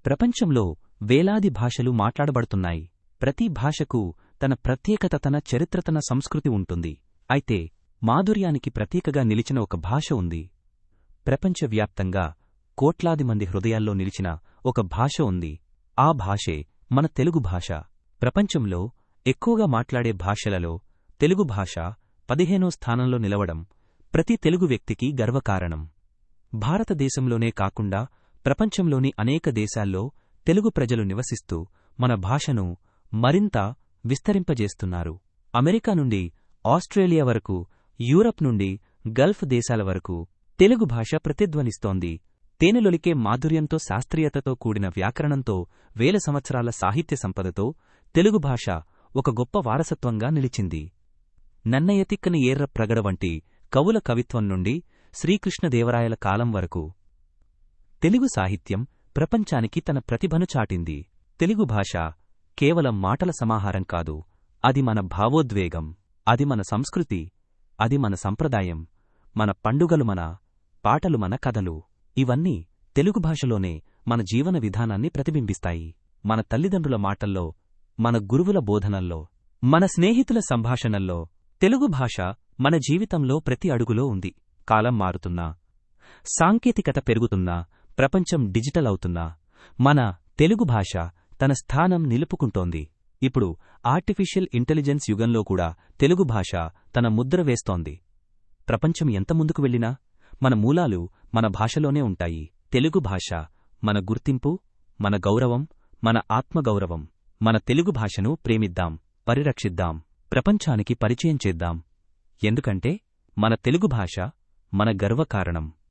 ప్రపంచంలో వేలాది భాషలు మాట్లాడబడుతున్నాయి. ప్రతి భాషకు తన ప్రత్యేకత, తన చరిత్ర, తన సంస్కృతి ఉంటుంది. అయితే మాధుర్యానికి ప్రతీకగా నిలిచిన ఒక భాష ఉంది. ప్రపంచవ్యాప్తంగా కోట్లాది మంది హృదయాల్లో నిలిచిన ఒక భాష ఉంది. ఆ భాషే మన తెలుగు భాష. ప్రపంచంలో ఎక్కువగా మాట్లాడే భాషలలో తెలుగు భాష 15వ స్థానంలో నిలవడం ప్రతి తెలుగు వ్యక్తికి గర్వకారణం. భారతదేశంలోనే కాకుండా ప్రపంచంలోని అనేక దేశాల్లో తెలుగు ప్రజలు నివసిస్తూ మన భాషను మరింత విస్తరింపజేస్తున్నారు. అమెరికా నుండి ఆస్ట్రేలియా వరకు, యూరప్ నుండి గల్ఫ్ దేశాల వరకు తెలుగు భాష ప్రతిధ్వనిస్తోంది. తేనెలొలికే మాధుర్యంతో, శాస్త్రీయతతో కూడిన వ్యాకరణంతో, వేల సంవత్సరాల సాహిత్య సంపదతో తెలుగు భాష ఒక గొప్ప వారసత్వంగా నిలిచింది. నన్నయ తిక్కని ఏర్ర ప్రగడ వంటి కవుల కవిత్వం నుండి శ్రీకృష్ణదేవరాయల కాలం వరకు తెలుగు సాహిత్యం ప్రపంచానికి తన ప్రతిభను చాటింది. తెలుగు భాష కేవలం మాటల సమాహారం కాదు, అది మన భావోద్వేగం, అది మన సంస్కృతి, అది మన సంప్రదాయం, మన పండుగలు, మన పాటలు, మన కథలు. ఇవన్నీ తెలుగు భాషలోనే మన జీవన విధానాన్ని ప్రతిబింబిస్తాయి. మన తల్లిదండ్రుల మాటల్లో, మన గురువుల బోధనల్లో, మన స్నేహితుల సంభాషణల్లో తెలుగు భాష మన జీవితంలో ప్రతి అడుగులో ఉంది. కాలం మారుతున్నా, సాంకేతికత పెరుగుతున్నా, ప్రపంచం డిజిటల్ అవుతున్నా మన తెలుగు భాష తన స్థానం నిలుపుకుంటోంది. ఇప్పుడు ఆర్టిఫిషియల్ ఇంటెలిజెన్స్ యుగంలో కూడా తెలుగు భాష తన ముద్ర వేస్తోంది. ప్రపంచం ఎంత ముందుకు వెళ్ళినా మన మూలాలు మన భాషలోనే ఉంటాయి. తెలుగు భాష మన గుర్తింపు, మన గౌరవం, మన ఆత్మగౌరవం. మన తెలుగు భాషను ప్రేమిద్దాం, పరిరక్షిద్దాం, ప్రపంచానికి పరిచయం చేద్దాం. ఎందుకంటే మన తెలుగు భాష మన గర్వకారణం.